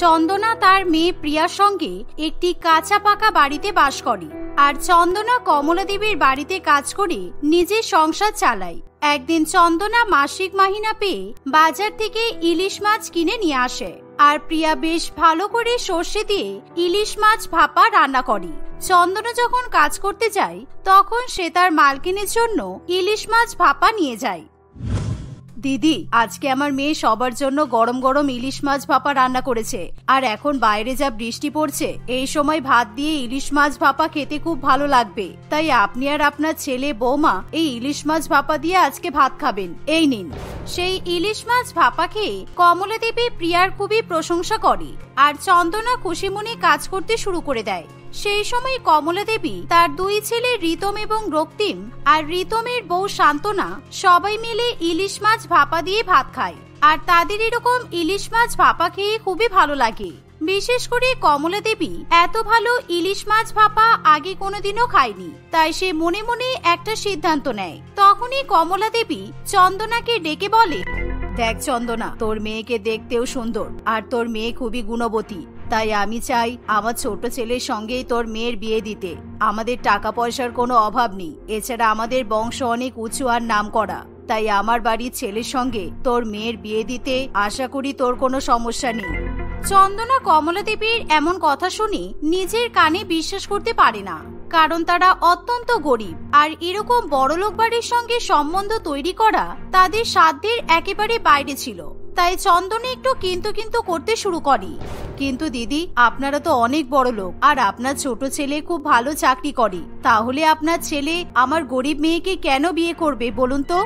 চন্দনা তার মেয়ে প্রিয়ার সঙ্গে একটি কাঁচা পাকা বাড়িতে বাস করে আর চন্দনা কমলা দেবীর বাড়িতে কাজ করে নিজের সংসার চালায়। একদিন চন্দনা মাসিক মাহিনা পেয়ে বাজার থেকে ইলিশ মাছ কিনে নিয়ে আসে আর প্রিয়া বেশ ভালো করে সর্ষে দিয়ে ইলিশ মাছ ভাপা রান্না করে। চন্দনা যখন কাজ করতে যায় তখন সে তার মালকিনের জন্য ইলিশ মাছ ভাপা নিয়ে যায়। দিদি, আজকে আমার মেয়ে সবার জন্য গরম গরম ইলিশ মাছ ভাপা রান্না করেছে, আর এখন বাইরে যা বৃষ্টি পড়ছে এই সময় ভাত দিয়ে ইলিশ মাছ ভাপা খেতে খুব ভালো লাগবে, তাই আপনি আর আপনার ছেলে বৌমা এই ইলিশ মাছ ভাপা দিয়ে আজকে ভাত খাবেন, এই নিন। সেই ইলিশ মাছ ভাপা খেয়ে কমলা দেবী প্রিয়ার খুবই প্রশংসা করে আর চন্দনা খুশি মনে কাজ করতে শুরু করে দেয়। সেই সময় কমলা দেবী তার দুই ছেলে রিতম এবং রক্তিম আর রিতমের বউ শান্তনা সবাই মিলে ইলিশ মাছ ভাপা দিয়ে ভাত খায় আর তাদের এরকম ইলিশ মাছ ভাপা খেয়ে খুবই ভালো লাগে। বিশেষ করে কমলা দেবী এত ভালো ইলিশ মাছ ভাপা আগে কোনোদিনও খায়নি, তাই সে মনে মনে একটা সিদ্ধান্ত নেয়। তখনই কমলা দেবী চন্দনাকে ডেকে বলে, দেখ চন্দনা, তোর মেয়েকে দেখতেও সুন্দর আর তোর মেয়ে খুবই গুণবতী, তাই আমি চাই আমার ছোট ছেলের সঙ্গেই তোর মেয়ের বিয়ে দিতে। আমাদের টাকা পয়সার কোনো অভাব নেই, এছাড়া আমাদের বংশ অনেক উঁচু আর নাম করা, তাই আমার বাড়ির ছেলের সঙ্গে তোর মেয়ের বিয়ে দিতে আশা করি তোর কোনো সমস্যা নেই। চন্দনা কমলা দেবীর এমন কথা শুনে নিজের কানে বিশ্বাস করতে পারে না, কারণ তারা অত্যন্ত গরিব আর এরকম বড়লোক বাড়ির সঙ্গে সম্বন্ধ তৈরি করা তাদের সাধ্যের একেবারে বাইরে ছিল। তাই চন্দনা একটু কিন্তু করতে শুরু করে। কিন্তু দিদি, আপনারা তো অনেক বড় লোক আর আপনার ছোট ছেলে খুব ভালো চাকরি করে, তাহলে আপনার ছেলে আমার গরিব মেয়েকে কেন বিয়ে করবে বলুন তো?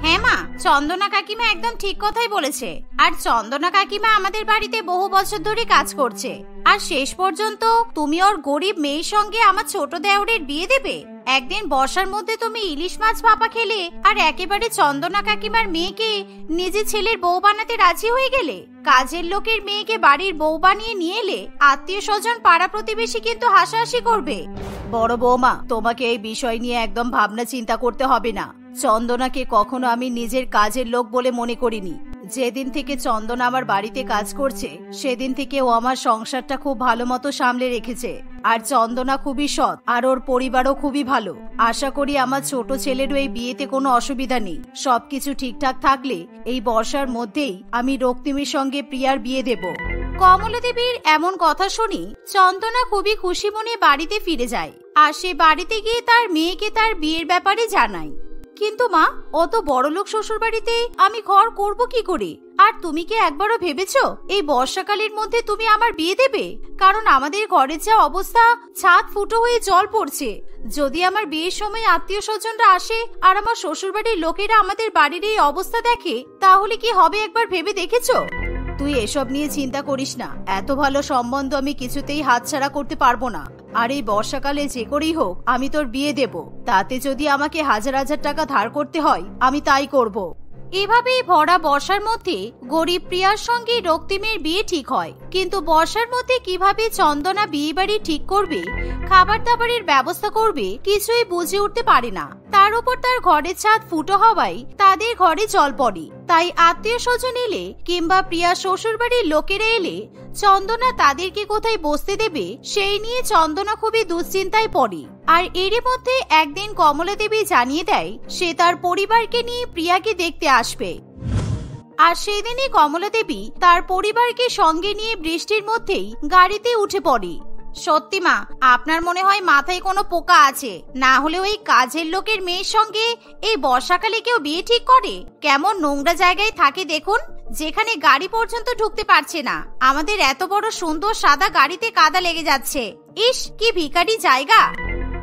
হ্যাঁ মা, চন্দনা কাকিমা একদম ঠিক কথাই বলেছে। আর চন্দনা কাকিমা আমাদের বাড়িতে বহু বছর ধরে কাজ করছে, আর শেষ পর্যন্ত তুমি ওর গরিব মেয়ের সঙ্গে আমার ছোট দেওরের বিয়ে দেবে? একদিন বর্ষার মধ্যে তুমি ইলিশ মাছ ভাপা খেলে আর একেবারে চন্দনা কাকিমার মেয়েকে নিজের ছেলের বউ বানাতে রাজি হয়ে গেলে। কাজের লোকের মেয়েকে বাড়ির বউ বানিয়ে নিয়ে এলে আত্মীয় স্বজন পাড়া প্রতিবেশী কিন্তু হাসাহাসি করবে। বড় বৌমা, তোমাকে এই বিষয় নিয়ে একদম ভাবনা চিন্তা করতে হবে না। চন্দনাকে কখনো আমি নিজের কাজের লোক বলে মনে করিনি। যেদিন থেকে চন্দনা আমার বাড়িতে কাজ করছে সেদিন থেকে ও আমার সংসারটা খুব ভালো মতো সামলে রেখেছে। আর চন্দনা খুবই সৎ আর ওর পরিবারও খুবই ভালো। আশা করি আমার ছোট ছেলেরও এই বিয়েতে কোনো অসুবিধা নেই। সবকিছু ঠিকঠাক থাকলে এই বর্ষার মধ্যেই আমি রক্তিমের সঙ্গে প্রিয়ার বিয়ে দেব। কমলা দেবীর এমন কথা শুনি চন্দনা খুবই খুশি মনে বাড়িতে ফিরে যায় আর সে বাড়িতে গিয়ে তার মেয়েকে তার বিয়ের ব্যাপারে জানায়। কিন্তু মা, অত বড়লোক শ্বশুর বাড়িতে আমি ঘর করব কি করে? আর তুমি কি একবারও ভেবেছো এই বর্ষাকালের মধ্যে তুমি আমার বিয়ে দেবে? কারণ আমাদের ঘরের যা অবস্থা, ছাদ ফুটো হয়ে জল পড়ছে। যদি আমার বিয়ের সময় আত্মীয় স্বজনরা আসে আর আমার শ্বশুর বাড়ির লোকেরা আমাদের বাড়ির এই অবস্থা দেখে, তাহলে কি হবে একবার ভেবে দেখেছো? তুই এসব নিয়ে চিন্তা করিস না, এত ভালো সম্বন্ধ আমি কিছুতেই হাতছাড়া করতে পারবো না। আর এই বর্ষাকালে যে করেই হোক আমি তোর বিয়ে দেব, তাতে যদি আমাকে হাজার হাজার টাকা ধার করতে হয় আমি তাই করব। এভাবেই ভরা বর্ষার মধ্যে গরিব প্রিয়ার সঙ্গে রক্তিমের বিয়ে ঠিক হয়। কিন্তু বর্ষার মধ্যে কিভাবে চন্দনা বিয়ে বাড়ি ঠিক করবে, খাবার দাবারের ব্যবস্থা করবে, কিছুই বুঝে উঠতে পারে না। তার উপর তার ঘরের ছাদ ফুটো হওয়ায় তাদের ঘরে জল পড়ে। তাই আত্মীয় স্বজন এলে কিংবা প্রিয়া শ্বশুর বাড়ির লোকেরা এলে চন্দনা তাদেরকে কোথায় বসতে দেবে সেই নিয়ে চন্দনা খুবই দুশ্চিন্তায় পড়ে। আর এরই মধ্যে একদিন কমলা দেবী জানিয়ে দেয় সে তার পরিবারকে নিয়ে প্রিয়াকে দেখতে আসবে। আর সেদিনই কমলা দেবী তার পরিবারকে সঙ্গে নিয়ে বৃষ্টির মধ্যেই গাড়িতে উঠে পড়ে। সত্যি মা, আপনার মনে হয় মাথায় কোনো পোকা আছে, না হলে ওই কাজের লোকের মেয়ের সঙ্গে এই বর্ষাকালে কেউ বিয়ে ঠিক করে? কেমন নোংরা জায়গায় থাকে দেখুন, যেখানে গাড়ি পর্যন্ত ঢুকতে পারছে না। আমাদের এত বড় সুন্দর সাদা গাড়িতে কাদা লেগে যাচ্ছে। ইস, কি ভিখারি জায়গা।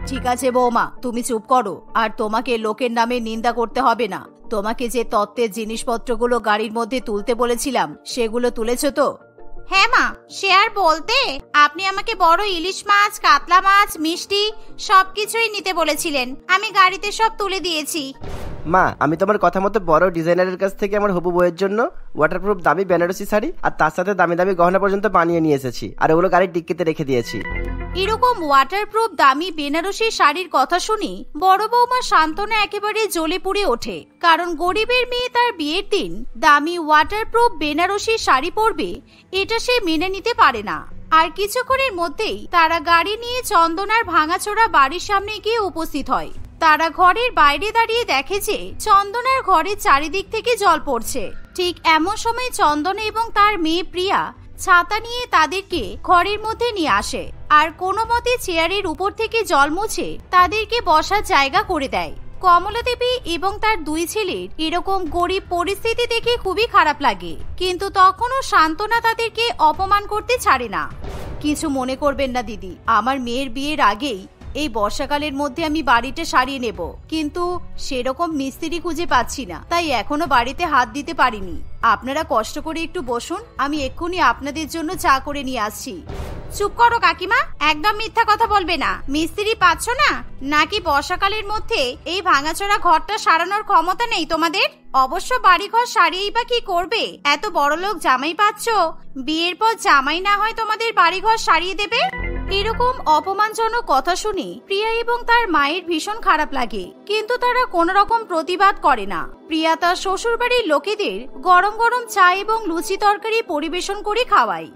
ঠিক আছে বৌমা, তুমি চুপ করো। আর তোমাকে লোকের নামে নিন্দা করতে হবে না। তোমাকে যে তত্ত্বের জিনিসপত্রগুলো গাড়ির মধ্যে তুলতে বলেছিলাম সেগুলো তুলেছো তো? হ্যাঁ মা, সে আর বলতে, আপনি আমাকে বড় ইলিশ মাছ, কাতলা মাছ, মিষ্টি সবকিছুই নিতে বলেছিলেন। আমি গাড়িতে সব তুলে দিয়েছি। মা, আমি তোমার কথা মতো বড় ডিজাইনারের কাছ থেকে আমার হবু বউয়ের জন্য ওয়াটারপ্রুফ দামি বেনারসি শাড়ি আর তার সাথে দামি দামি গহনা পর্যন্ত বানিয়ে নিয়ে এসেছি, আর ওগুলো গাড়ির ডিক্কিতে রেখে দিয়েছি। এরকম ওয়াটারপ্রুফ দামি বেনারসি শাড়ির কথা শুনি বড় বৌমা শান্তনা একেবারে জ্বলে পুড়ে ওঠে, কারণ গরিবের মেয়ে তার বিয়ের দিন দামি ওয়াটারপ্রুফ বেনারসি শাড়ি পরবে এটা সে মেনে নিতে পারে না। আর কিছুক্ষণের মধ্যেই তারা গাড়ি নিয়ে চন্দনার ভাঙাচোরা বাড়ির সামনে গিয়ে উপস্থিত হয়। তারা ঘরের বাইরে দাঁড়িয়ে দেখে যে চন্দনার ঘরের চারিদিক থেকে জল পড়ছে। ঠিক এমন সময় চন্দনা এবং তার মেয়ে প্রিয়া ছাতা নিয়ে তাদেরকে ঘরের মধ্যে নিয়ে আসে আর কোনো মতে চেয়ারের উপর থেকে জল মুছে তাদেরকে বসার জায়গা করে দেয়। কমলা দেবী এবং তার দুই ছেলের এরকম গরিব পরিস্থিতি দেখে খুবই খারাপ লাগে, কিন্তু তখনও শান্তনা তাদেরকে অপমান করতে ছাড়ে না। কিছু মনে করবেন না দিদি, আমার মেয়ের বিয়ের আগেই এই বর্ষাকালের মধ্যে আমি বাড়িটা সারিয়ে নেব, কিন্তু সেরকম মিস্ত্রি খুঁজে পাচ্ছি না, তাই এখনো বাড়িতে হাত দিতে পারিনি। আপনারা কষ্ট করে একটু বসুন, আমি এক্ষুনি আপনাদের জন্য চা করে নিয়ে আসছি। চুপ করো কাকিমা, একদম মিথ্যা কথা বলবে না। মিস্ত্রি পাচ্ছ না নাকি বর্ষাকালের মধ্যে এই ভাঙাচোরা ঘরটা সারানোর ক্ষমতা নেই তোমাদের? অবশ্য বাড়িঘর সারিয়েই বা কি করবে? এত বড়লোক জামাই পাচ্ছ, বিয়ের পর জামাই না হয় তোমাদের বাড়িঘর সারিয়ে দেবে? এরকম অপমানজনক কথা শুনে প্রিয়া এবং তার মায়ের ভীষণ খারাপ লাগে, কিন্তু তারা কোন রকম প্রতিবাদ করে না। প্রিয়া তার শ্বশুর বাড়ির লোকেদের গরম গরম চা এবং লুচি তরকারি পরিবেশন করে খাওয়ায়।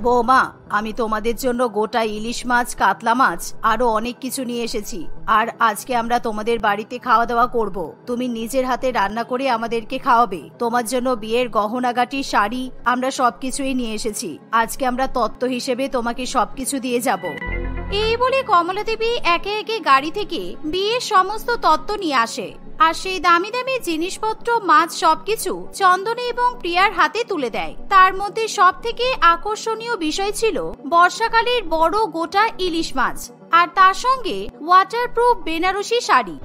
বৌমা, আমি তোমাদের জন্য গোটা ইলিশ মাছ, কাতলা মাছ আরো অনেক কিছু নিয়ে এসেছি, আর আজকে আমরা তোমাদের বাড়িতে খাওয়া দাওয়া করব। তুমি নিজের হাতে রান্না করে আমাদেরকে খাওয়াবে। তোমার জন্য বিয়ের গহনাগাটি, শাড়ি আমরা সবকিছুই নিয়ে এসেছি। আজকে আমরা তত্ত্ব হিসেবে তোমাকে সবকিছু দিয়ে যাব। এই বলে কমলা দেবী একে একে গাড়ি থেকে বিয়ের সমস্ত তত্ত্ব নিয়ে আসে, আর সেই দামি দামি জিনিসপত্র, মাছ সবকিছু চন্দনী এবং প্রিয়ার হাতে তুলে দেয়। তার মধ্যে সব থেকে আকর্ষণীয় বিষয় ছিল বর্ষাকালের বড় গোটা ইলিশ মাছ, আর তার সঙ্গে ওয়াটারপ্রুফ বেনারসি শাড়ি।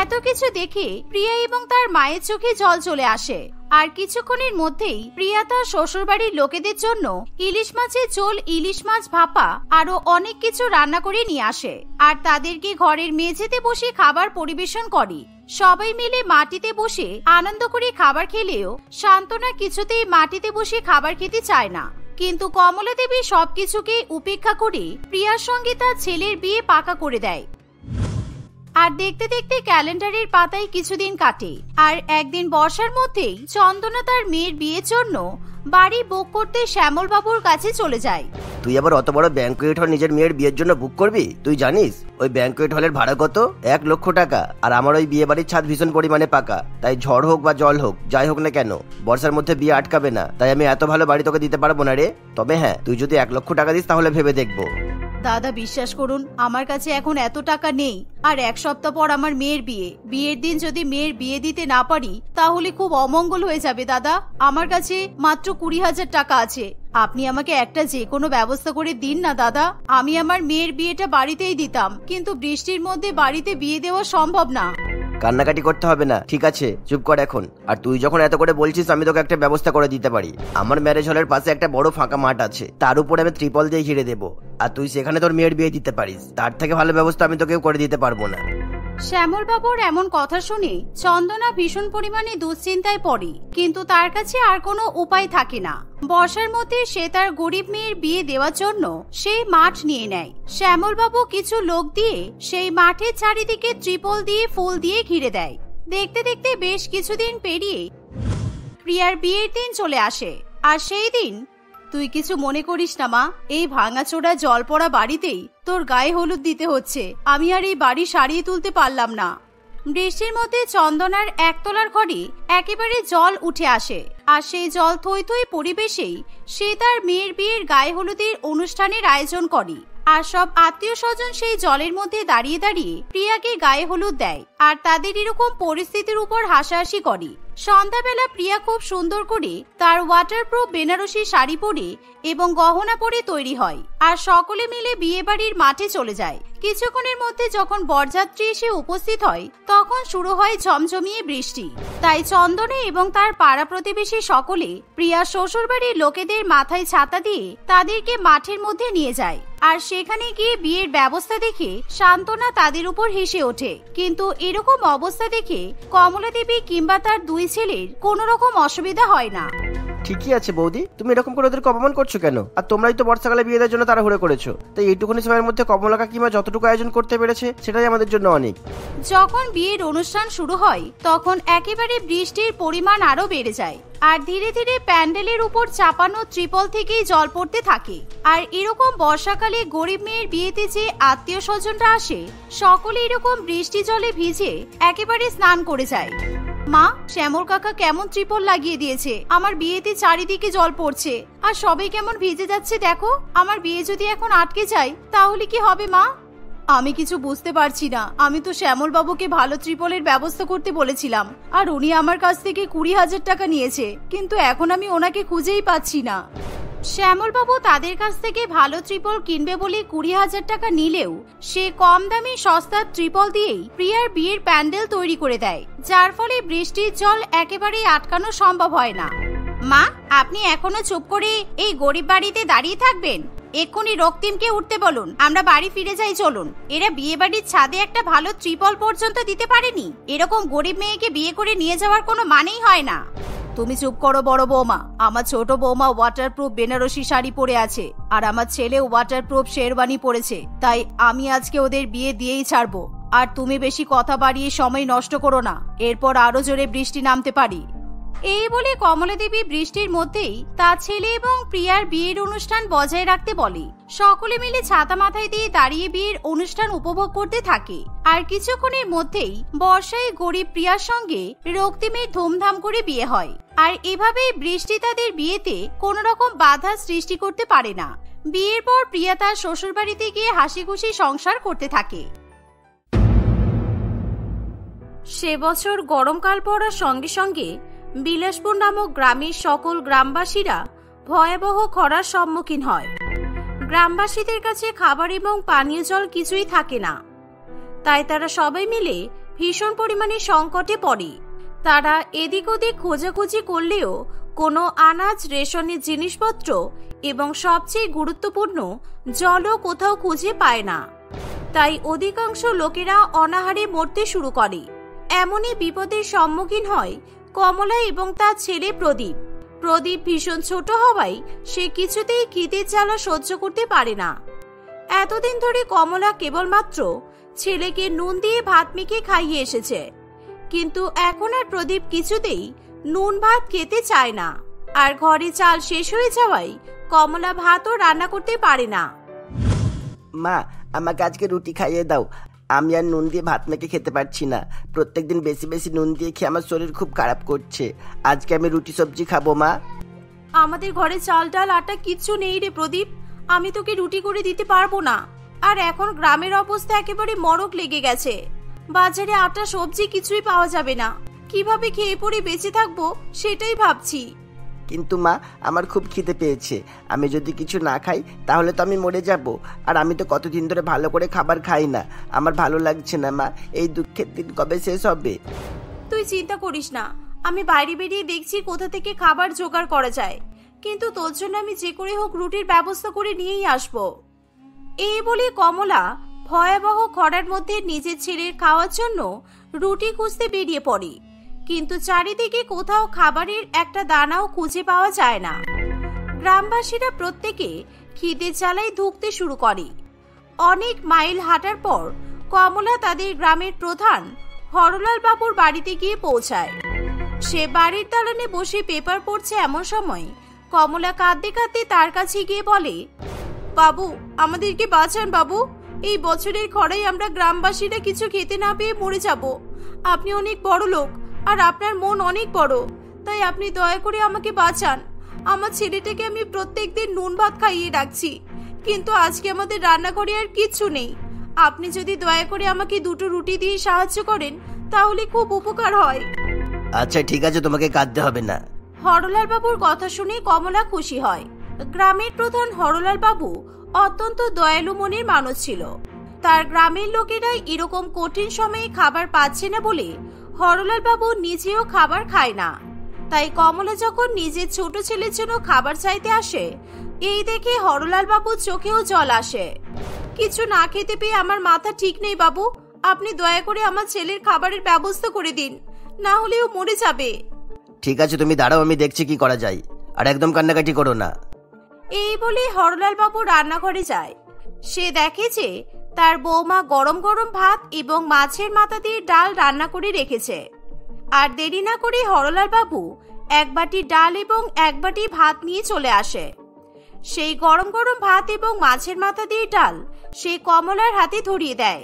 এত কিছু দেখে প্রিয়া এবং তার মায়ের চোখে জল চলে আসে। আর কিছুক্ষণের মধ্যেই প্রিয়া তার শ্বশুরবাড়ির লোকেদের জন্য ইলিশ মাছের ঝোল, ইলিশ মাছ ভাপা আরো অনেক কিছু রান্না করে নিয়ে আসে, আর তাদেরকে ঘরের মেঝেতে বসে খাবার পরিবেশন করে। সবাই মিলে মাটিতে বসে আনন্দ করে খাবার খেলেও শান্তনা কিছুতেই মাটিতে বসে খাবার খেতে চায় না। কিন্তু কমলা দেবী সবকিছুকে উপেক্ষা করে প্রিয়ার সঙ্গে তার ছেলের বিয়ে পাকা করে দেয়। আর দেখতে দেখতে ক্যালেন্ডারের পাতায় কিছুদিন কাটে, আর একদিন বর্ষার মধ্যেই চন্দনা তার মেয়ের বিয়ের জন্য বাড়ি বুক করতে শ্যামল বাবুর কাছে চলে যায়। তুই আবার অত বড় ব্যাংকুয়েট হল নিজের মেয়ের বিয়ের জন্য বুক করবি? তুই জানিস ওই ব্যাংকুয়েট হলের ভাড়া কত? 1 লক্ষ টাকা। আর আমার ওই বিয়ে বাড়ির ছাদ ভীষণ পরিমাণে পাকা, তাই ঝড় হোক বা জল হোক, যাই হোক না কেন, বর্ষার মধ্যে বিয়ে আটকাবে না। তাই আমি এত ভালো বাড়ি তোকে দিতে পারবো না রে। তবে হ্যাঁ, তুই যদি 1 লক্ষ টাকা দিস তাহলে ভেবে দেখবো। দাদা বিশ্বাস করুন, আমার কাছে এখন এত টাকা নেই, আর 1 সপ্তাহ পর আমার মেয়ের বিয়ে। বিয়ের দিন যদি মেয়ের বিয়ে দিতে না পারি তাহলে খুব অমঙ্গল হয়ে যাবে দাদা। আমার কাছে মাত্র 20,000 টাকা আছে। আপনি আমাকে একটা যে কোনো ব্যবস্থা করে দিন না দাদা। আমি আমার মেয়ের বিয়েটা বাড়িতেই দিতাম, কিন্তু বৃষ্টির মধ্যে বাড়িতে বিয়ে দেওয়া সম্ভব না। কান্নাকাটি করতে হবে না, ঠিক আছে? চুপ কর এখন। আর তুই যখন এত করে বলছিস, আমি তোকে একটা ব্যবস্থা করে দিতে পারি। আমার ম্যারেজ হলের পাশে একটা বড় ফাঁকা মাঠ আছে, তার উপরে আমি ত্রিপল দিয়ে ঘিরে দেবো, আর তুই সেখানে তোর মেয়ের বিয়ে দিতে পারিস। তার থেকে ভালো ব্যবস্থা আমি তোকে করে দিতে পারবো না। শ্যামল বাবুর এমন কথা শুনে চন্দনা ভীষণ পরিমাণে দুশ্চিন্তায় পড়ে, কিন্তু তার কাছে আর কোনো উপায় থাকে না। বর্ষার মধ্যে সে তার গরিব মেয়ের বিয়ে দেওয়ার জন্য সেই মাঠ নিয়ে নেয়। শ্যামল বাবু কিছু লোক দিয়ে সেই মাঠের চারিদিকে ত্রিপল দিয়ে ফুল দিয়ে ঘিরে দেয়। দেখতে দেখতে বেশ কিছুদিন পেরিয়ে প্রিয়ার বিয়ের দিন চলে আসে। আর সেই দিন তুই কিছু মনে করিস না মা, এই ভাঙাচোরা জল পড়া বাড়িতেই তোর গায়ে হলুদ দিতে হচ্ছে। আমি আর এই বাড়ি সারিয়ে তুলতে পারলাম না। বৃষ্টির মধ্যে চন্দনার একতলার ঘরে একেবারে জল উঠে আসে, আর সেই জল থই থই পরিবেশেই সে তার মেয়ের বিয়ের গায়ে হলুদের অনুষ্ঠানের আয়োজন করে। আর সব আত্মীয় স্বজন সেই জলের মধ্যে দাঁড়িয়ে দাঁড়িয়ে প্রিয়াকে গায়ে হলুদ দেয়, আর তাদের এরকম পরিস্থিতির উপর হাসাহাসি করে। সন্ধ্যাবেলা প্রিয়া খুব সুন্দর করে তার ওয়াটারপ্রুফ বেনারসি শাড়ি পরে এবং গহনা পরে তৈরি হয় আর সকলে মিলে বিয়ে বাড়ির মাঠে চলে যায়। কিছুক্ষণের মধ্যে যখন বরযাত্রী এসে উপস্থিত হয় তখন শুরু হয় ঝমঝমিয়ে বৃষ্টি। তাই চন্দনা এবং তার পাড়া প্রতিবেশী সকলে প্রিয়ার শ্বশুরবাড়ির লোকেদের মাথায় ছাতা দিয়ে তাদেরকে মাঠের মধ্যে নিয়ে যায়। আর সেখানে গিয়ে বিয়ের ব্যবস্থা দেখে শান্তনা তাদের উপর হেসে ওঠে। কিন্তু এরকম অবস্থা দেখে কমলা দেবী কিংবা তার দুই ছেলের কোনো রকম অসুবিধা হয় না। ঠিকই আছে বৌদি, তুমি এরকম করে ওদেরকে অপমান করছো কেন? আর তোমরাই তো বর্ষাকালে বিয়ে দেওয়ার জন্য তাড়াহুড়ো করেছো, তাই এইটুকুনি সময়ের মধ্যে কমলা কাকিমা যতটুকু আয়োজন করতে পেরেছে সেটাই আমাদের জন্য অনেক। যখন বিয়ের অনুষ্ঠান শুরু হয় তখন একেবারে বৃষ্টির পরিমাণ আরো বেড়ে যায় আর ধীরে ধীরে প্যান্ডেলের উপর চাপানো ত্রিপল থেকেই জল পড়তে থাকে। আর এরকম বর্ষাকালে গরিব মেয়ের বিয়েতে যে আত্মীয় স্বজনরা আসে সকলে এরকম বৃষ্টি জলে ভিজে একেবারে স্নান করে যায়। মা, শ্যামল কাকা কেমন ত্রিপল লাগিয়ে দিয়েছে, আমার বিয়েতে চারিদিকে জল পড়ছে আর সবাই কেমন ভিজে যাচ্ছে দেখো। আমার বিয়ে যদি এখন আটকে যায় তাহলে কি হবে মা? আমি কিছু বুঝতে পারছি না। আমি তো শ্যামল বাবুকে ভালো ত্রিপলের ব্যবস্থা করতে বলেছিলাম আর উনি আমার কাছ থেকে 20,000 টাকা নিয়েছে, কিন্তু এখন আমি ওনাকে খুঁজেই পাচ্ছি না। শ্যামল বাবু তাদের কাছ থেকে ভালো ত্রিপল কিনবে বলে 20,000 টাকা নিলেও সে কম দামি সস্তার ত্রিপল দিয়েই প্রিয়ার বিয়ের প্যান্ডেল তৈরি করে দেয়, যার ফলে বৃষ্টির জল একেবারেই আটকানো সম্ভব হয় না। মা, আপনি এখনো চুপ করে এই গরিব বাড়িতে দাঁড়িয়ে থাকবেন? এক্ষুনি রক্তিমকে উঠতে বলুন, আমরা বাড়ি ফিরে যাই চলুন। এরা বিয়ে বাড়ির ছাদে একটা ভালো ত্রিপল পর্যন্ত দিতে পারেনি। এরকম গরিব মেয়েকে বিয়ে করে নিয়ে যাওয়ার কোনো মানেই হয় না। তুমি চুপ করো বড় বৌমা। আমার ছোট বৌমা ওয়াটারপ্রুফ বেনারসি শাড়ি পরে আছে আর আমার ছেলে ওয়াটারপ্রুফ শেরওয়ানি পরেছে, তাই আমি আজকে ওদের বিয়ে দিয়েই ছাড়বো। আর তুমি বেশি কথা বাড়িয়ে সময় নষ্ট করো না, এরপর আরো জোরে বৃষ্টি নামতে পারি। এই বলে কমলা দেবী বৃষ্টির মধ্যেই তার ছেলে এবং প্রিয়ার বিয়ের অনুষ্ঠান বজায় রাখতে বলে। সকলে মিলে ছাতা মাথায় দিয়ে দাঁড়িয়ে বিয়ের অনুষ্ঠান উপভোগ করতে থাকে। আর কিছুক্ষণের মধ্যেই বর্ষায় গরিব প্রিয়ার সঙ্গে রক্তিমের ধুমধাম করে বিয়ে হয়। আর এভাবেই বৃষ্টি তাদের বিয়েতে কোনো রকম বাধা সৃষ্টি করতে পারে না। বিয়ের পর প্রিয়া তার শ্বশুর বাড়িতে গিয়ে হাসি খুশি সংসার করতে থাকে। সে বছর গরমকাল পড়ার সঙ্গে সঙ্গে বিলাসপুর নামক গ্রামের সকল গ্রামবাসীরা ভয়াবহ খরার সম্মুখীন হয়। গ্রামবাসীদের কাছে খাবার এবং পানীয় জল কিছুই থাকে না, তাই তারা সবাই মিলে ভীষণ পরিমাণে সংকটে পড়ে। তারা এদিক ওদিক খোঁজাখুঁজি করলেও কোনো আনাজ, রেশনের জিনিসপত্র এবং সবচেয়ে গুরুত্বপূর্ণ জলও কোথাও খুঁজে পায় না। তাই অধিকাংশ লোকেরা অনাহারে মরতে শুরু করে। এমনই বিপদের সম্মুখীন হয় কমলা এবং তার ছেলে প্রদীপ। প্রদীপ ভীষণ ছোট হওয়ায় সে কিছুতেই খিদের জ্বালা সহ্য করতে পারে না। এতদিন ধরে কমলা কেবলমাত্র ছেলেকে নুন দিয়ে ভাত মেখে খাইয়ে এসেছে, কিন্তু এখন আর প্রদীপ কিছুতেই নুন ভাত খেতে চায় না। আর ঘরে চাল শেষ হয়ে যাওয়ায় কমলা ভাতও রান্না করতে পারে না। মা, আমাকে আজকে রুটি খাইয়ে দাও, আমি আর নুন দিয়ে ভাত মেখে খেতে পারছি না। প্রত্যেকদিন বেশি বেশি নুন দিয়ে খেয়ে আমার শরীর খুব খারাপ করছে। আজকে আমি রুটি সবজি খাবো মা। আমাদের ঘরে চাল ডাল আটা কিচ্ছু নেই রে প্রদীপ, আমি তোকে রুটি করে দিতে পারবো না। আর এখন গ্রামের অবস্থা একেবারে মরক লেগে গেছে, বাজারে আটা সবজি কিছুই পাওয়া যাবে না। কিভাবে খেয়ে পড়ে বেঁচে থাকবো সেটাই ভাবছি। কিন্তু মা, আমার খুব খিদে পেয়েছে, আমি যদি কিছু না খাই তাহলে তো আমি মরে যাব। আর আমি তো কতদিন ধরে ভালো করে খাবার খাই না, আমার ভালো লাগছে না মা। এই দুঃখের দিন কবে শেষ হবে? তুই চিন্তা করিস না, আমি বাইরে বেরিয়ে দেখছি কোথা থেকে খাবার জোগাড় করা যায়, কিন্তু তোর জন্য আমি যে করে হোক রুটির ব্যবস্থা করে নিয়েই আসবো। এই বলে কমলা ভয়াবহ খরার মধ্যে নিজের ছেলের খাওয়ার জন্য রুটি খুঁজতে বেরিয়ে পড়ে, কিন্তু চারিদিকে কোথাও খাবারের একটা দানাও খুঁজে পাওয়া যায় না। গ্রামবাসীরা প্রত্যেকে খিদের জ্বালায় ধুঁকতে শুরু করে। অনেক মাইল হাঁটার পর কমলা তাদের গ্রামের প্রধান হরলাল বাবুর বাড়িতে গিয়ে পৌঁছায়। সে বাড়ির দালানে বসে পেপার পড়ছে। এমন সময় কমলা কাঁদতে কাঁদতে তার কাছে গিয়ে বলে, বাবু, আমাদেরকে বাঁচান বাবু, এই বছরের খরায় আমরা গ্রামবাসীরা কিছু খেতে না পেয়ে মরে যাব। আপনি অনেক বড় লোক আর আপনার মন অনেক বড়, তাই আপনি দয়া করে আমাকে বাঁচান। আমার ছেলেটাকে আমি প্রত্যেকদিন নুন ভাত খাইয়ে রাখছি, কিন্তু আজকে আমাদের রান্নাঘরে আর কিচ্ছু নেই। আপনি যদি দয়া করে আমাকে দুটো রুটি দিয়ে সাহায্য করেন তাহলে খুব উপকার হয়। আচ্ছা ঠিক আছে, তোমাকে কাঁদতে হবে না। হরলাল বাবুর কথা শুনে কমলা খুশি হয়। গ্রামের প্রধান হরলাল বাবু অত্যন্ত দয়ালু মনের মানুষ ছিল। তার গ্রামের লোকেরা এরকম কঠিন সময়ে খাবার পাচ্ছে না বলে হরলাল বাবু নিজেও খাবার খায় না। তাই কমলা যখন নিজের ছোট ছেলের জন্য খাবার চাইতে আসে, এই দেখে হরলাল বাবুর চোখেও জল আসে। কিছু না খেতে পেয়ে আমার মাথা ঠিক নেই বাবু, আপনি দয়া করে আমার ছেলের খাবারের ব্যবস্থা করে দিন, না হলেও মরে যাবে। ঠিক আছে, তুমি দাঁড়াও, আমি দেখছি কি করা যায়, আর একদম কান্নাকাটি করো না। এই বলে হরলাল বাবু রান্নাঘরে যায়। সে দেখে যে তার বৌমা গরম গরম ভাত এবং মাছের মাথা দিয়ে ডাল রান্না করে রেখেছে। আর দেরি না করে হরলাল বাবু এক বাটি ডাল এবং এক বাটি ভাত নিয়ে চলে আসে। সেই গরম গরম ভাত এবং মাছের মাথা দিয়ে ডাল সে কমলার হাতে ধরিয়ে দেয়।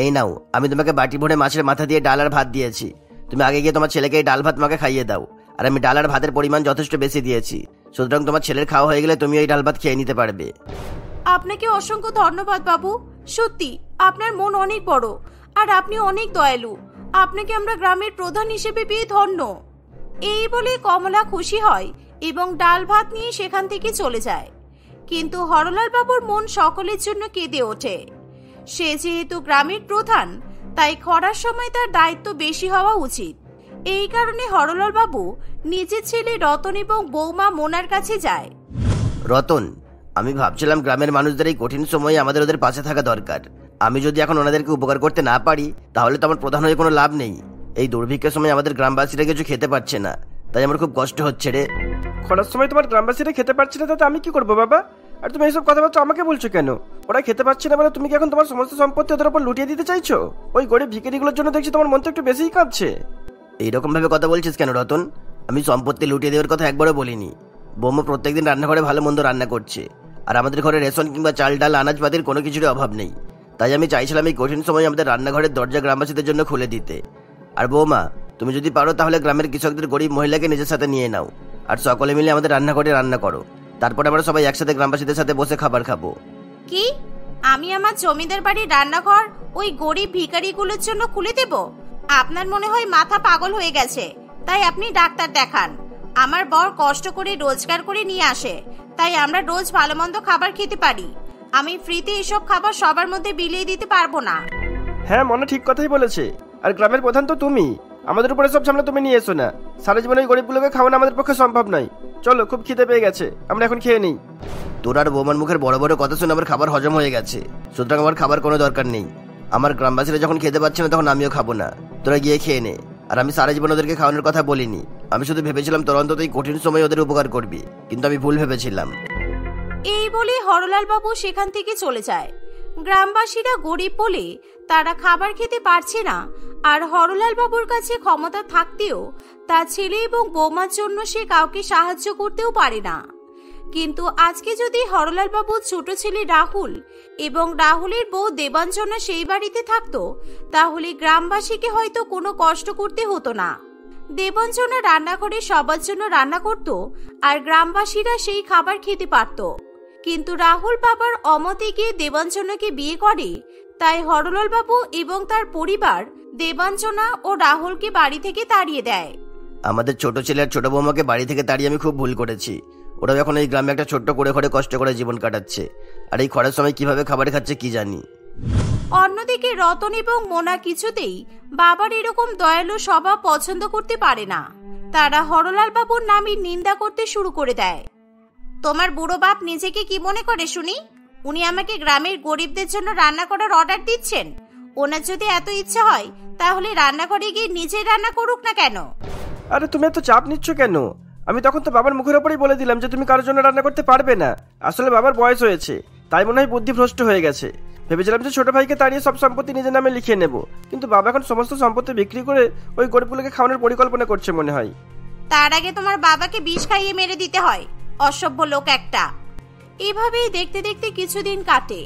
এই নাও, আমি তোমাকে বাটি ভরে মাছের মাথা দিয়ে ডাল আর ভাত দিয়েছি। তুমি আগে গিয়ে তোমার ছেলেকে এই ডাল ভাত মাকে খাইয়ে দাও। আর আমি ডাল আর ভাতের পরিমাণ যথেষ্ট বেশি দিয়েছি, সুতরাং তোমার ছেলের খাওয়া হয়ে গেলে তুমি এই ডাল ভাত খেয়ে নিতে পারবে। আপনাকে অসংখ্য ধন্যবাদ বাবু, সত্যি আপনার মন অনেক বড় আর আপনি অনেক দয়ালু। আপনাকে আমরা গ্রামের প্রধান হিসেবে পেয়ে ধন্য। এই বলে কমলা খুশি হয় এবং ডাল ভাত নিয়ে সেখান থেকে চলে যায়। কিন্তু হরলাল বাবুর মন সকলের জন্য কেঁদে ওঠে। সে যেহেতু গ্রামের প্রধান, তাই খরার সময় তার দায়িত্ব বেশি হওয়া উচিত। এই কারণে হরলাল বাবু নিজের ছেলে রতন এবং বৌমা মোনার কাছে যায়। রতন, আমি ভাবছিলাম গ্রামের মানুষদের এই কঠিন সময়ে আমাদের ওদের পাশে থাকা দরকার। আমি যদি এখন ওনাদেরকে উপকার করতে না পারি, তাহলে তো আমার প্রধান হয়ে কোনো লাভ নেই। এই দুর্ভিক্ষের সময় আমাদের গ্রামবাসীরা কিছু খেতে পারছে না, তাই আমার খুব কষ্ট হচ্ছে রে। খরার সময় তোমার গ্রামবাসীরা খেতে পারছে না, তাতে আমি কি করবো বাবা? আর তুমি এইসব কথাবার্তা আমাকে বলছো কেন? ওরা খেতে পারছে না বলে তুমি কি এখন তোমার সমস্ত সম্পত্তি ওদের উপর লুটিয়ে দিতে চাইছো? ওই গরিব ভিখারিগুলোর জন্য দেখছি তোমার মন তো একটু বেশিই কাঁপছে। এইরকম ভাবে কথা বলছিস কেন রতন? আমি সম্পত্তি লুটিয়ে দেওয়ার কথা একবারও বলিনি। বৌমা প্রত্যেকদিন রান্নাঘরে ভালো মন্দ রান্না করছে, আর আমাদের ঘরে রেশন কিংবা চাল ডাল আনাজপাতির কোনো কিছুরই অভাব নেই। তাই আমি চাইছিলাম এই কঠিন সময় আমাদের রান্নাঘরের দরজা গ্রামবাসীদের জন্য খুলে দিতে। আর বৌমা, তুমি যদি পারো তাহলে গ্রামের কৃষকদের গরিব মহিলাকে নিজের সাথে নিয়ে নাও, আর সকলে মিলে আমাদের রান্নাঘরে রান্না করো। তারপর আমরা সবাই একসাথে গ্রামবাসীদের সাথে বসে খাবার খাবো। কি? আমি আমার জমিদার বাড়ির রান্নাঘর ওই গরিব ভিখারিগুলোর জন্য খুলে দেব? আপনার মনে হয় মাথা পাগল হয়ে গেছে, তাই আপনি ডাক্তার দেখান। আমার বর কষ্ট করে রোজগার করে নিয়ে আসে, তাই আমরা রোজ ভালো মন্দ খাবার খেতে পারি। আমি ফ্রিতে এসব খাবার সবার মধ্যে বিলিয়ে দিতে পারবো না। হ্যাঁ, মনে ঠিক কথাই বলেছে। আর গ্রামের প্রধান তো তুমি, আমাদের উপরে সব ঝামেলা তুমি নিয়ে এসো না। সারা জীবন ওই গরিবগুলোকে খাওয়ানো আমাদের পক্ষে সম্ভব নয়। চলো, খুব খিদে পেয়ে গেছে, আমরা এখন খেয়ে নিই। তোর আর বৌমার মুখের বড় বড় কথা শুনে আমার খাবার হজম হয়ে গেছে, সুতরাং আমার খাবার কোনো দরকার নেই। আমার গ্রামবাসীরা যখন খেতে পাচ্ছে না, তখন আমিও খাবো না। তোরা গিয়ে খেয়ে নে। আর আমি সারা জীবন ওদেরকে খাওয়ানোর কথা বলিনি। আমি শুধু ভেবেছিলাম তোর অন্তত এই কঠিন সময় ওদের উপকার করবি, কিন্তু আমি ভুল ভেবেছিলাম। এই বলে হরলাল বাবু সেখান থেকে চলে যায়। গ্রামবাসীরা গরিব বলে তারা খাবার খেতে পারছে না, আর হরলাল বাবুর কাছে ক্ষমতা থাকতেও তার ছেলে এবং বৌমার জন্য সে কাউকে সাহায্য করতেও পারে না। কিন্তু আজকে যদি হরলাল বাবুর ছোট ছেলে রাহুল এবং রাহুলের বউ দেবাঞ্জনা সেই বাড়িতে থাকতো, তাহলে গ্রামবাসীকে হয়তো কোনো কষ্ট করতে হতো না। দেবাঞ্জনা রান্নাঘরে সবার জন্য রান্না করত, আর গ্রামবাসীরা সেই খাবার খেতে পারত। কিন্তু রাহুল বাবার অমতে গিয়ে দেবাঞ্জনাকে বিয়ে করে, তাই হরলাল বাবু এবং তার পরিবার দেবাঞ্জনা ও রাহুলকে বাড়ি থেকে তাড়িয়ে দেয়। আমাদের ছোট ছেলে আর ছোট বৌমাকে বাড়ি থেকে তাড়িয়ে আমি খুব ভুল করেছি। ওরা এখন এই গ্রামে একটা ছোট্ট করে ঘরে কষ্ট করে জীবন কাটাচ্ছে, আর এই খরার সময় কিভাবে খাবার খাচ্ছে কি জানি। অন্যদিকে রতন এবং মোনা কিছুতেই বাবার এরকম দয়ালু স্বভাব পছন্দ করতে পারে না। তারা হরলাল বাবুর নামে নিন্দা করতে শুরু করে দেয়। তোমার বুড়ো বাপ নিজেকে কি মনে করে শুনি? উনি আমাকে গ্রামের গরিবদের জন্য রান্না করার অর্ডার দিচ্ছেন। ওনার যদি এত ইচ্ছা হয়, তাহলে রান্নাঘরে গিয়ে নিজেই রান্না করুক না কেন? আরে তুমি এত চাপ নিচ্ছ কেন? আমি তখন তো বাবার মুখের ওপরেই বলে দিলাম যে তুমি কারোর জন্য রান্না করতে পারবে না। আসলে বাবার বয়স হয়েছে, তাই মনে হয় বুদ্ধি ভ্রষ্ট হয়ে গেছে। ভেবেছিলাম যে ছোট ভাইকে তাড়িয়ে সব সম্পত্তি নিজের নামে লিখিয়ে নেব, কিন্তু বাবা এখন সমস্ত সম্পত্তি বিক্রি করে ওই গরিবগুলোকে খাওয়ানোর পরিকল্পনা করছে মনে হয়। তার আগে তোমার বাবাকে বিষ খাইয়ে মেরে দিতে হয়, অসভ্য লোক একটা। এভাবেই দেখতে দেখতে কিছুদিন কাটে।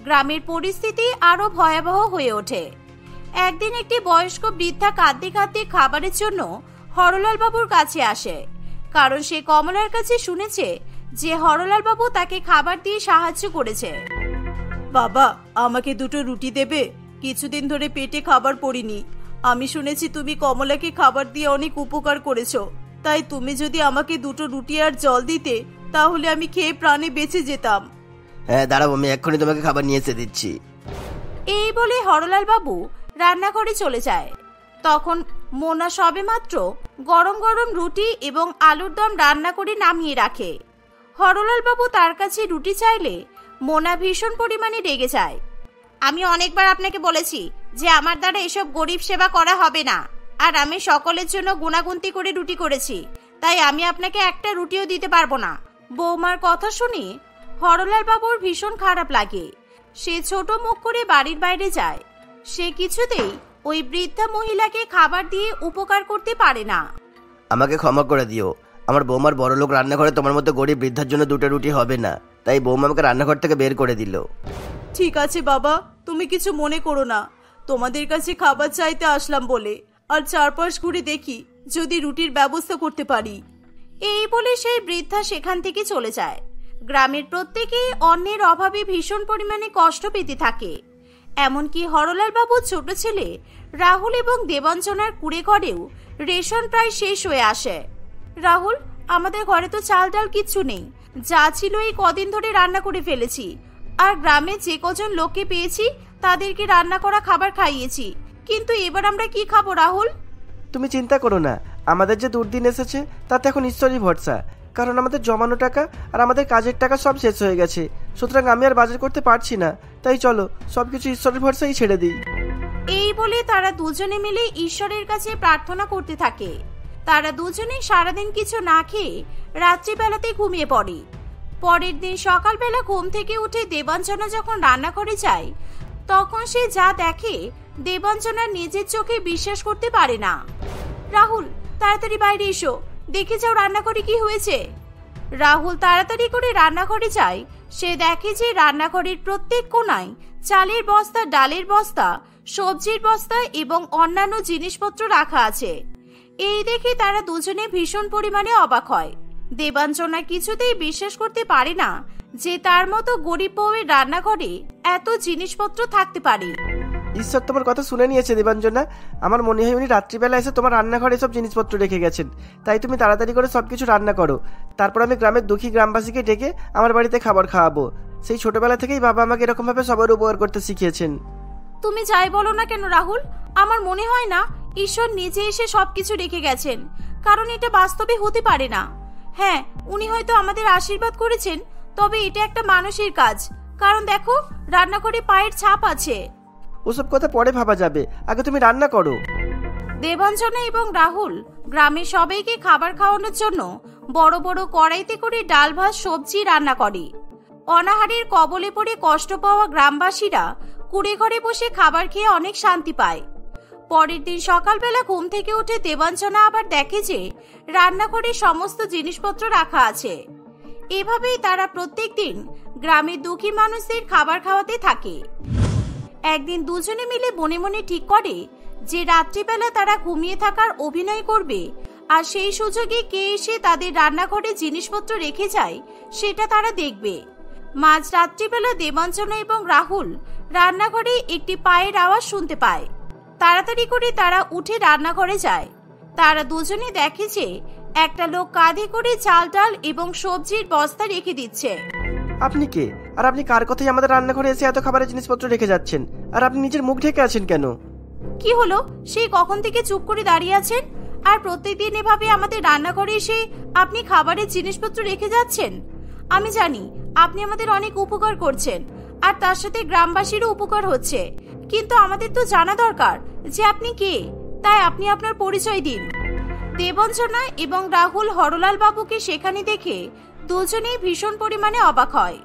গ্রামের পরিস্থিতি আরো ভয়াবহ হয়ে ওঠে। একদিন একটি বয়স্ক বৃদ্ধা কাঁদতে কাঁদতে খাবারের জন্য হরলাল বাবুর কাছে আসে, কারণ সে কমলার কাছে শুনেছে যে হরলাল বাবু তাকে খাবার দিয়ে সাহায্য করেছে। বাবা, আমাকে দুটো রুটি দেবে? কিছুদিন ধরে পেটে খাবার পড়িনি, আমি শুনেছি তুমি কমলাকে খাবার দিয়ে অনেক উপকার করেছো, তাই তুমি যদি আমাকে 2টো রুটি আর জল দিতে তাহলে আমি খেয়ে প্রাণে বেঁচে যেতাম। হ্যাঁ দাঁড়াও, আমি এক্ষুনি তোমাকে খাবার নিয়ে এসে দিচ্ছি। এই বলে হরলাল বাবু রান্নাঘরে চলে যায়। তখন মোনা সবেমাত্র গরম গরম রুটি এবং আলুর দম রান্না করে নামিয়ে রাখে। হরলাল বাবু তার কাছে রুটি চাইলে মোনা ভীষণ পরিমাণে রেগে যায়। আমি অনেকবার আপনাকে বলেছি যে আমার দ্বারা এসব গরিব সেবা করা হবে না, আর আমি সকলের জন্য গুণাগুন্তি করে রুটি করেছি, তাই আমি আপনাকে একটা রুটিও দিতে পারবো না। বৌমার কথা শুনে হরলাল বাবুর ভীষণ খারাপ লাগে। সে ছোট মুখ করে বাড়ির বাইরে যায়। সে কিছুতেই ওই বৃদ্ধা মহিলাকে খাবার দিয়ে উপকার করতে পারে না। আমাকে ক্ষমা করে দিও, আমার বৌমার বড়লোক রান্নাঘরে তোমার মতো গরিব বৃদ্ধার জন্য 2টো রুটি হবে না, তাই বৌমা আমাকে রান্নাঘর থেকে বের করে দিল। ঠিক আছে বাবা, তুমি কিছু মনে করো না। তোমাদের কাছে খাবার চাইতে আসলাম বলে, আর চারপাশ ঘুরে দেখি যদি রুটির ব্যবস্থা করতে পারি। এই বলে সেই বৃদ্ধা সেখান থেকে চলে যায়। গ্রামের প্রত্যেকেই অন্যের অভাবে ভীষণ পরিমাণে কষ্ট পেতে থাকে। এমনকি হরলাল বাবুর ছোট ছেলে রাহুল এবং দেবাঞ্জনার কুড়ে ঘরেও রেশন প্রায় শেষ হয়ে আসে। রাহুল, আমাদের ঘরে তো চাল ডাল কিচ্ছু নেই, যা ছিল এই কদিন ধরে রান্না করে ফেলেছি, আর গ্রামে যে কজন লোককে পেয়েছি তাদেরকে রান্না করা খাবার খাইয়েছি, কিন্তু এবার আমরা কি খাবো রাহুল? তুমি চিন্তা করো না, আমাদের যে দুর্দিন এসেছে তাতে এখন ঈশ্বরই ভরসা, কারণ আমাদের জমানো টাকা আর আমাদের কাজের টাকা সব শেষ হয়ে গেছে। সুতরাং আমি আর বাজার করতে পারছি না, তাই চলো সবকিছু ঈশ্বরের ভরসাই ছেড়ে দিই। এই বলে তারা দুজনে মিলে ঈশ্বরের কাছে প্রার্থনা করতে থাকে। তারা দুজনে সারাদিন কিছু না খেয়ে রাত্রিবেলাতে ঘুমিয়ে পড়ে। পরের দিন সকালবেলা ঘুম থেকে উঠে দেবাঞ্জনা যখন রান্নাঘরে যায়, তখন সে যা দেখে দেবাঞ্জনা নিজের চোখে বিশ্বাস করতে পারে না। রাহুল, তাড়াতাড়ি বাইরে এসো, দেখে যাও রান্নাঘরে কি হয়েছে। রাহুল তাড়াতাড়ি করে রান্নাঘরে যায়। সে দেখে যে রান্নাঘরের প্রত্যেক কোণায় চালের বস্তা, ডালের বস্তা, সবজির বস্তা এবং অন্যান্য জিনিসপত্র রাখা আছে। এই দেখে তারা দুজনে ভীষণ পরিমাণে অবাক হয়। দেবাঞ্জনা কিছুতেই বিশ্বাস করতে পারে না যে তার মতো গরিব বউয়ের রান্নাঘরে এত জিনিসপত্র থাকতে পারে। ঈশ্বর তোমার কথা শুনে নিয়েছে দেবাঞ্জনা। আমার মনে হয় উনি রাত্রিবেলা এসে তোমার রান্নাঘরে সব জিনিসপত্র রেখে গেছেন, তাই তুমি তাড়াতাড়ি করে সবকিছু রান্না করো। তারপর আমি গ্রামের দুঃখী গ্রামবাসীকে ডেকে আমার বাড়িতে খাবার খাওয়াবো। সেই ছোটবেলা থেকেই বাবা আমাকে এরকম ভাবে সবার উপকার করতে শিখিয়েছেন। তুমি যাই বলো না কেন রাহুল, আমার মনে হয় না ঈশ্বর নিজে এসে সবকিছু রেখে গেছেন, কারণ এটা বাস্তবে হতে পারে না। হ্যাঁ, উনি হয়তো আমাদের আশীর্বাদ করেছেন, তবে এটা একটা মানুষের কাজ, কারণ দেখো রান্নাঘরে পায়ের ছাপ আছে। ওসব কথা পরে ভাবা যাবে, আগে তুমি রান্না করো। দেবাঞ্জনা এবং রাহুল গ্রামের সবাইকে খাবার খাওয়ানোর জন্য বড় বড় কড়াইতে করে ডাল ভাত সবজি রান্না করে। অনাহারের কবলে পড়ে কষ্ট পাওয়া গ্রামবাসীরা কুড়ে ঘরে বসে খাবার খেয়ে অনেক শান্তি পায়। পরের দিন সকালবেলা ঘুম থেকে উঠে দেবাঞ্জনা আবার দেখে যে রান্নাঘরে সমস্ত জিনিসপত্র রাখা আছে। এভাবেই তারা প্রত্যেক দিন গ্রামের দুঃখী মানুষদের খাবার খাওয়াতে থাকে। একদিন দুজনে মিলে মনে মনে ঠিক করে যে রাত্রিবেলা তারা ঘুমিয়ে থাকার অভিনয় করবে, আর সেই সুযোগে কে এসে তাদের রান্নাঘরে জিনিসপত্র রেখে যায় সেটা তারা দেখবে। মাঝ রাত্রিবেলা দেবাঞ্জনা এবং রাহুল রান্নাঘরে একটি পায়ের আওয়াজ শুনতে পায়। তাড়াতাড়ি করে তারা উঠে রান্নাঘরে যায়। তারা দুজনে দেখে যে একটা লোক কাঁধে করে চাল ডাল এবং সবজির বস্তা রেখে দিচ্ছে। আপনি কে? আর আপনি কার কথাই আমাদের রান্নাঘরে এসে এত খাবারের জিনিসপত্র রেখে যাচ্ছেন? আর আপনি নিজের মুখ ঢেকে আছেন কেন? কি হলো? সেই কখন থেকে চুপ করে দাঁড়িয়ে আছেন, আর প্রত্যেকদিন এভাবে আমাদের রান্নাঘরে এসে আপনি খাবারের জিনিসপত্র রেখে যাচ্ছেন। আমি জানি আপনি আমাদের অনেক উপকার করছেন, আর তার সাথে গ্রামবাসীরও উপকার হচ্ছে, কিন্তু আমাদের তো জানা দরকার যে আপনি কে, তাই আপনি আপনার পরিচয় দিন। দেবাঞ্জনা এবং রাহুল হরলাল বাবুকে সেখানে দেখে দুজনেই ভীষণ পরিমাণে অবাক হয়।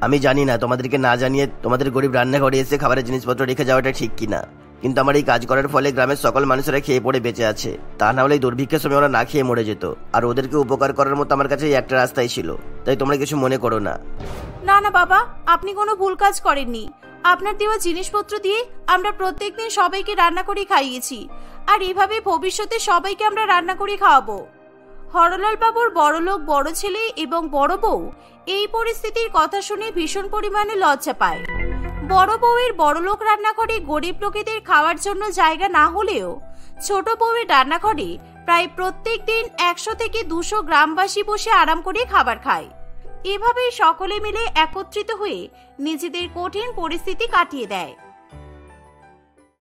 আমি জানি না তোমাদেরকে না জানিয়ে তোমাদের গরিব রান্নাঘরে এসে খাবারের জিনিসপত্র রেখে যাওয়াটা ঠিক কিনা, কিন্তু আমার এই কাজ করার ফলে গ্রামের সকল মানুষেরা খেয়ে পড়ে বেঁচে আছে। তা না হলে এই দুর্ভিক্ষের সময় ওরা না খেয়ে মরে যেত, আর ওদেরকে উপকার করার মতো আমার কাছে একটা রাস্তাই ছিল, তাই তোমরা কিছু মনে করো না। না না বাবা, আপনি কোনো ভুল কাজ করেননি। আপনার দেওয়া জিনিসপত্র দিয়ে আমরা প্রত্যেকদিন সবাইকে রান্না করে খাইয়েছি, আর এভাবে ভবিষ্যতে সবাইকে আমরা রান্না করে খাওয়াবো। হরলাল বাবুর বড়লোক বড় ছেলে এবং বড় বউ এই পরিস্থিতির কথা শুনে ভীষণ পরিমাণে লজ্জা পায়। বড় বউয়ের বড়লোক রান্নাঘরে গরিব লোকেদের খাওয়ার জন্য জায়গা না হলেও ছোট বউয়ের রান্নাঘরে প্রায় প্রত্যেক দিন 100 থেকে 200 গ্রামবাসী বসে আরাম করে খাবার খায়। এভাবেই সকলে মিলে একত্রিত হয়ে নিজেদের কঠিন পরিস্থিতি কাটিয়ে দেয়।